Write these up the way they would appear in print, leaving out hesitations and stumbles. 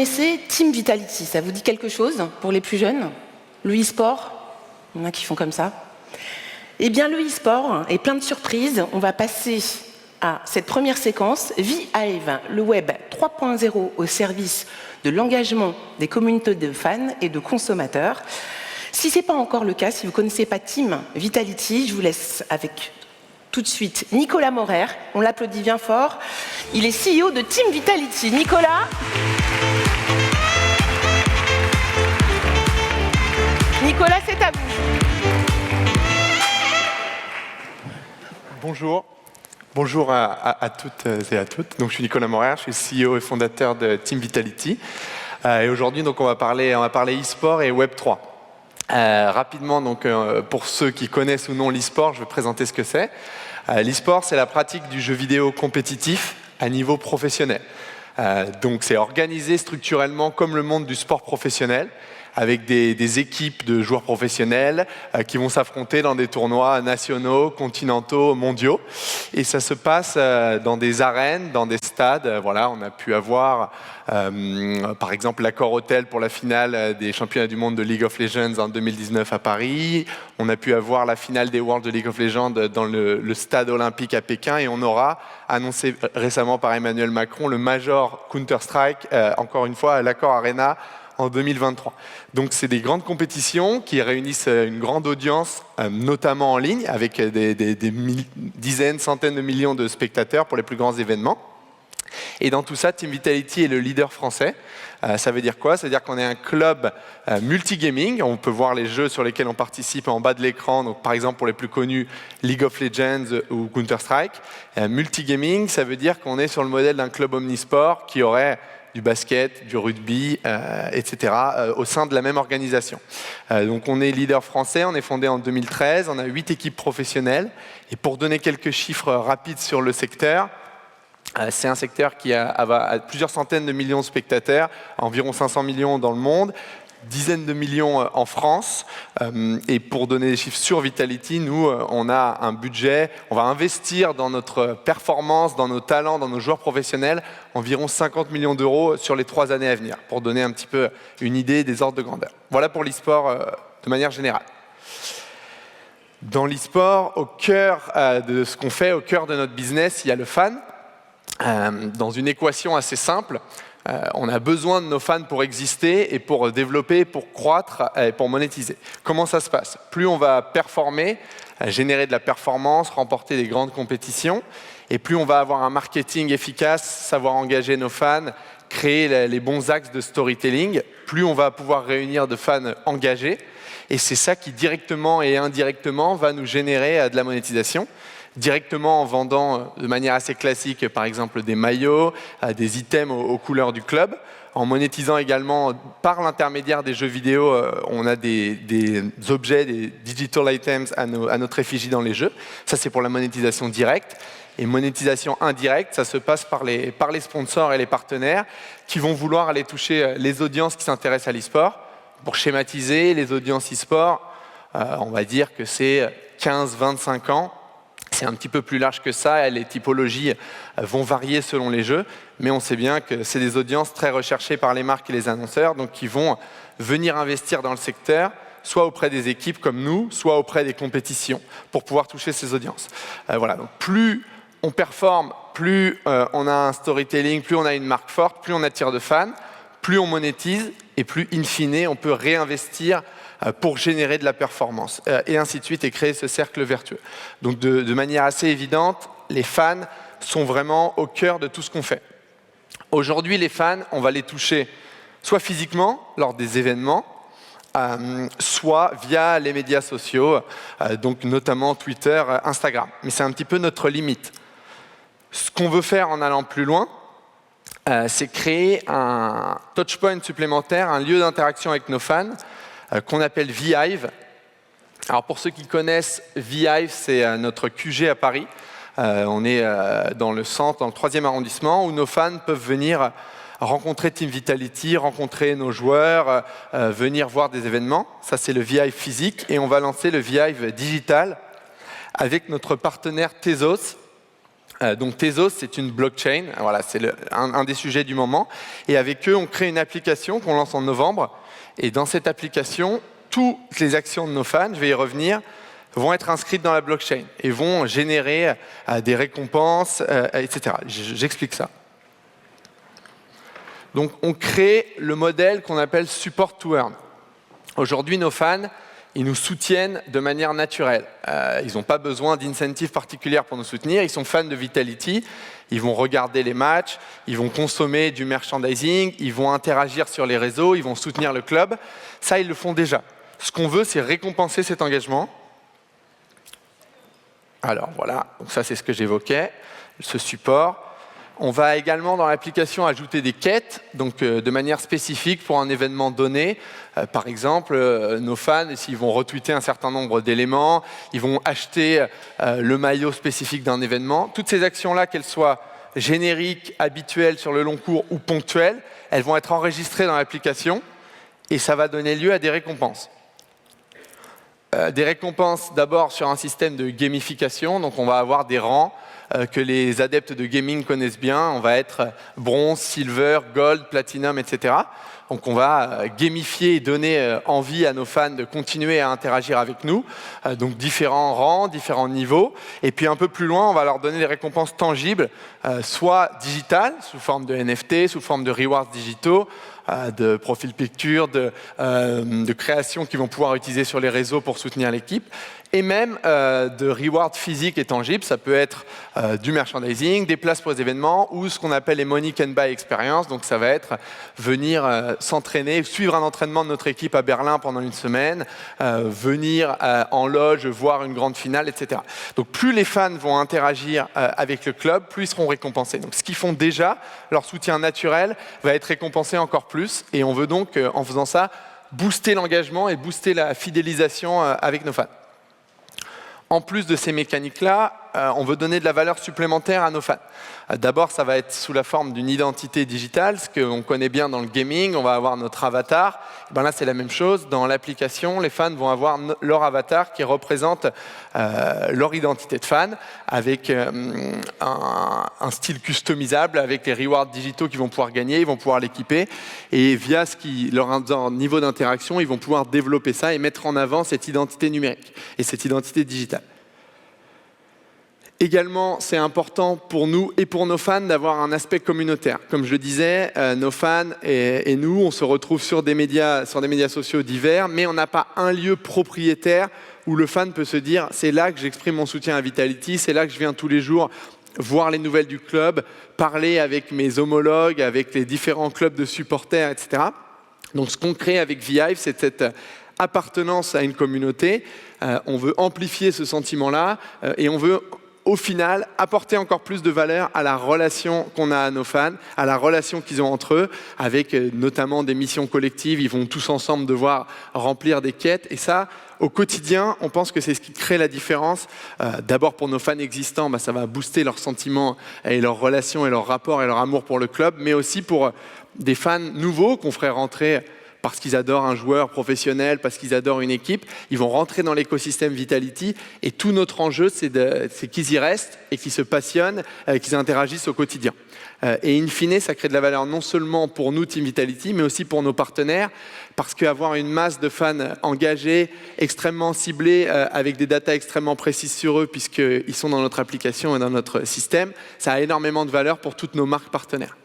connaissez Team Vitality, ça vous dit quelque chose pour les plus jeunes? Le e-sport, il y en a qui font comme ça. Eh bien, le e-sport est plein de surprises. On va passer à cette première séquence, V-Hive, le web 3.0 au service de l'engagement des communautés de fans et de consommateurs. Si ce n'est pas encore le cas, si vous ne connaissez pas Team Vitality, je vous laisse avec tout de suite Nicolas Morer. On l'applaudit bien fort. Il est CEO de Team Vitality. Nicolas. Nicolas, c'est à vous. Bonjour. Bonjour à toutes et à toutes. Donc, je suis Nicolas Morer, je suis CEO et fondateur de Team Vitality. Et aujourd'hui, donc, on va parler e-sport et Web3. Rapidement, donc, pour ceux qui connaissent ou non l'e-sport, je vais présenter ce que c'est. L'e-sport, c'est la pratique du jeu vidéo compétitif à niveau professionnel. Donc, c'est organisé structurellement comme le monde du sport professionnel, avec des équipes de joueurs professionnels qui vont s'affronter dans des tournois nationaux, continentaux, mondiaux. Et ça se passe dans des arènes, dans des stades. Voilà, on a pu avoir, par exemple, l'accord hôtel pour la finale des championnats du monde de League of Legends en 2019 à Paris. On a pu avoir la finale des Worlds de League of Legends dans le stade olympique à Pékin. Et on aura annoncé récemment par Emmanuel Macron le Major Counter-Strike, encore une fois, à l'Accor Arena, en 2023. Donc c'est des grandes compétitions qui réunissent une grande audience, notamment en ligne, avec des dizaines, centaines de millions de spectateurs pour les plus grands événements. Et dans tout ça, Team Vitality est le leader français. Ça veut dire quoi? Ça veut dire qu'on est un club multigaming. On peut voir les jeux sur lesquels on participe en bas de l'écran. Donc, par exemple, pour les plus connus, League of Legends ou Counter-Strike. Multigaming, ça veut dire qu'on est sur le modèle d'un club omnisport qui aurait du basket, du rugby, etc., au sein de la même organisation. Donc on est leader français, on est fondé en 2013, on a 8 équipes professionnelles. Et pour donner quelques chiffres rapides sur le secteur, c'est un secteur qui a plusieurs centaines de millions de spectateurs, environ 500 millions dans le monde, dizaines de millions en France. Et pour donner des chiffres sur Vitality, nous, on a un budget, on va investir dans notre performance, dans nos talents, dans nos joueurs professionnels, environ 50 millions d'euros sur les 3 années à venir, pour donner un petit peu une idée des ordres de grandeur. Voilà pour l'e-sport de manière générale. Dans l'e-sport, au cœur de ce qu'on fait, au cœur de notre business, il y a le fan. Dans une équation assez simple, on a besoin de nos fans pour exister et pour développer, pour croître et pour monétiser. Comment ça se passe? Plus on va performer, générer de la performance, remporter des grandes compétitions, et plus on va avoir un marketing efficace, savoir engager nos fans, créer les bons axes de storytelling, plus on va pouvoir réunir de fans engagés. Et c'est ça qui, directement et indirectement, va nous générer de la monétisation. Directement en vendant de manière assez classique, par exemple, des maillots, des items aux couleurs du club. En monétisant également par l'intermédiaire des jeux vidéo, on a des objets, des digital items à notre effigie dans les jeux. Ça, c'est pour la monétisation directe. Et monétisation indirecte, ça se passe par les sponsors et les partenaires qui vont vouloir aller toucher les audiences qui s'intéressent à l'e-sport. Pour schématiser, les audiences e-sport, on va dire que c'est 15-25 ans. C'est un petit peu plus large que ça, et les typologies vont varier selon les jeux, mais on sait bien que c'est des audiences très recherchées par les marques et les annonceurs, donc qui vont venir investir dans le secteur, soit auprès des équipes comme nous, soit auprès des compétitions, pour pouvoir toucher ces audiences. Voilà, donc plus on performe, plus on a un storytelling, plus on a une marque forte, plus on attire de fans, plus on monétise, et plus in fine on peut réinvestir pour générer de la performance, et ainsi de suite, et créer ce cercle vertueux. Donc de manière assez évidente, les fans sont vraiment au cœur de tout ce qu'on fait. Aujourd'hui, les fans, on va les toucher soit physiquement, lors des événements, soit via les médias sociaux, donc notamment Twitter, Instagram. Mais c'est un petit peu notre limite. Ce qu'on veut faire en allant plus loin, c'est créer un touchpoint supplémentaire, un lieu d'interaction avec nos fans, qu'on appelle V-Hive. Alors pour ceux qui connaissent, V-Hive, c'est notre QG à Paris. On est dans le centre, dans le 3e arrondissement, où nos fans peuvent venir rencontrer Team Vitality, rencontrer nos joueurs, venir voir des événements. Ça, c'est le V-Hive physique. Et on va lancer le V-Hive digital avec notre partenaire Tezos, Donc Tezos, c'est une blockchain, voilà, c'est un des sujets du moment. Et avec eux, on crée une application qu'on lance en novembre. Et dans cette application, toutes les actions de nos fans, je vais y revenir, vont être inscrites dans la blockchain et vont générer des récompenses, etc. J'explique ça. Donc on crée le modèle qu'on appelle Support to Earn. Aujourd'hui, nos fans, ils nous soutiennent de manière naturelle. Ils n'ont pas besoin d'incentives particulières pour nous soutenir. Ils sont fans de Vitality. Ils vont regarder les matchs. Ils vont consommer du merchandising. Ils vont interagir sur les réseaux. Ils vont soutenir le club. Ça, ils le font déjà. Ce qu'on veut, c'est récompenser cet engagement. Alors voilà, donc ça c'est ce que j'évoquais, ce support. On va également dans l'application ajouter des quêtes, donc de manière spécifique pour un événement donné. Par exemple, nos fans, s'ils vont retweeter un certain nombre d'éléments, ils vont acheter le maillot spécifique d'un événement. Toutes ces actions-là, qu'elles soient génériques, habituelles sur le long cours ou ponctuelles, elles vont être enregistrées dans l'application et ça va donner lieu à des récompenses. Des récompenses d'abord sur un système de gamification, donc on va avoir des rangs que les adeptes de gaming connaissent bien. On va être bronze, silver, gold, platinum, etc. Donc on va gamifier et donner envie à nos fans de continuer à interagir avec nous. Donc différents rangs, différents niveaux. Et puis un peu plus loin, on va leur donner des récompenses tangibles, soit digitales, sous forme de NFT, sous forme de rewards digitaux, de profil picture, de créations qu'ils vont pouvoir utiliser sur les réseaux pour soutenir l'équipe, et même de rewards physiques et tangibles. Ça peut être du merchandising, des places pour les événements ou ce qu'on appelle les Money Can Buy Experience. Donc ça va être venir s'entraîner, suivre un entraînement de notre équipe à Berlin pendant une semaine, venir en loge, voir une grande finale, etc. Donc plus les fans vont interagir avec le club, plus ils seront récompensés. Donc ce qu'ils font déjà, leur soutien naturel va être récompensé encore plus. Et on veut donc, en faisant ça, booster l'engagement et booster la fidélisation avec nos fans. En plus de ces mécaniques-là, on veut donner de la valeur supplémentaire à nos fans. D'abord, ça va être sous la forme d'une identité digitale, ce qu'on connaît bien dans le gaming. On va avoir notre avatar. Ben là, c'est la même chose. Dans l'application, les fans vont avoir leur avatar qui représente leur identité de fan, avec un style customisable, avec les rewards digitaux qu'ils vont pouvoir gagner. Ils vont pouvoir l'équiper. Et via leur niveau d'interaction, ils vont pouvoir développer ça et mettre en avant cette identité numérique et cette identité digitale. Également, c'est important pour nous et pour nos fans d'avoir un aspect communautaire. Comme je le disais, nos fans et nous, on se retrouve sur des médias sociaux divers, mais on n'a pas un lieu propriétaire où le fan peut se dire « c'est là que j'exprime mon soutien à Vitality, c'est là que je viens tous les jours voir les nouvelles du club, parler avec mes homologues, avec les différents clubs de supporters, etc. » Donc ce qu'on crée avec VHive, c'est cette appartenance à une communauté. On veut amplifier ce sentiment-là et on veut au final, apporter encore plus de valeur à la relation qu'on a à nos fans, à la relation qu'ils ont entre eux, avec notamment des missions collectives. Ils vont tous ensemble devoir remplir des quêtes. Et ça, au quotidien, on pense que c'est ce qui crée la différence. D'abord, pour nos fans existants, ça va booster leurs sentiments et leurs relations et leur rapport et leur amour pour le club, mais aussi pour des fans nouveaux qu'on ferait rentrer parce qu'ils adorent un joueur professionnel, parce qu'ils adorent une équipe, ils vont rentrer dans l'écosystème Vitality et tout notre enjeu, c'est qu'ils y restent et qu'ils se passionnent, qu'ils interagissent au quotidien. Et in fine, ça crée de la valeur non seulement pour nous, Team Vitality, mais aussi pour nos partenaires, parce qu'avoir une masse de fans engagés, extrêmement ciblés, avec des datas extrêmement précises sur eux, puisqu'ils sont dans notre application et dans notre système, ça a énormément de valeur pour toutes nos marques partenaires.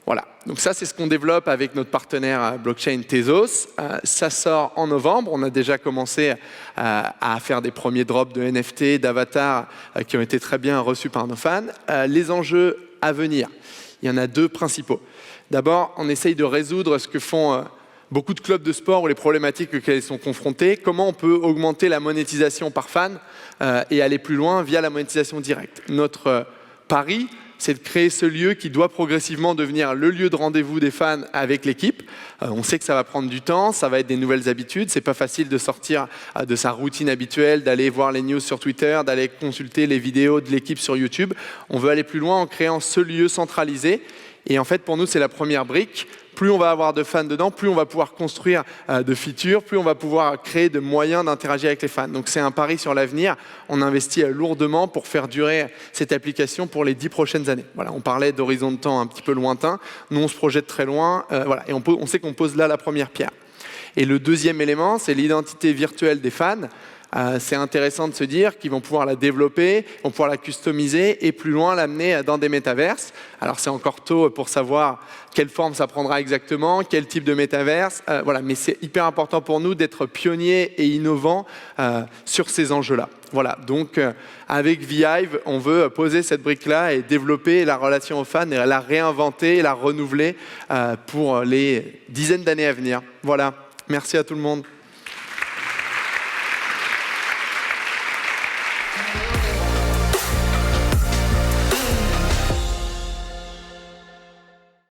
Voilà, donc ça c'est ce qu'on développe avec notre partenaire blockchain Tezos. Ça sort en novembre, on a déjà commencé à faire des premiers drops de NFT, d'avatars qui ont été très bien reçus par nos fans. Les enjeux à venir, il y en a deux principaux. D'abord, on essaye de résoudre ce que font beaucoup de clubs de sport ou les problématiques auxquelles ils sont confrontés. Comment on peut augmenter la monétisation par fan et aller plus loin via la monétisation directe. Notre pari, c'est de créer ce lieu qui doit progressivement devenir le lieu de rendez-vous des fans avec l'équipe. On sait que ça va prendre du temps, ça va être des nouvelles habitudes. C'est pas facile de sortir de sa routine habituelle, d'aller voir les news sur Twitter, d'aller consulter les vidéos de l'équipe sur YouTube. On veut aller plus loin en créant ce lieu centralisé Et en fait, pour nous, c'est la première brique. Plus on va avoir de fans dedans, plus on va pouvoir construire de features, plus on va pouvoir créer de moyens d'interagir avec les fans. Donc c'est un pari sur l'avenir. On investit lourdement pour faire durer cette application pour les 10 prochaines années. Voilà, on parlait d'horizon de temps un petit peu lointain. Nous, on se projette très loin. Voilà, et on sait qu'on pose là la première pierre. Et le deuxième élément, c'est l'identité virtuelle des fans. C'est intéressant de se dire qu'ils vont pouvoir la développer, vont pouvoir la customiser et plus loin l'amener dans des métaverses. Alors c'est encore tôt pour savoir quelle forme ça prendra exactement, quel type de métaverse, voilà, mais c'est hyper important pour nous d'être pionniers et innovants sur ces enjeux-là. Voilà, donc avec Vihive, on veut poser cette brique-là et développer la relation aux fans et la réinventer et la renouveler pour les dizaines d'années à venir. Voilà, merci à tout le monde.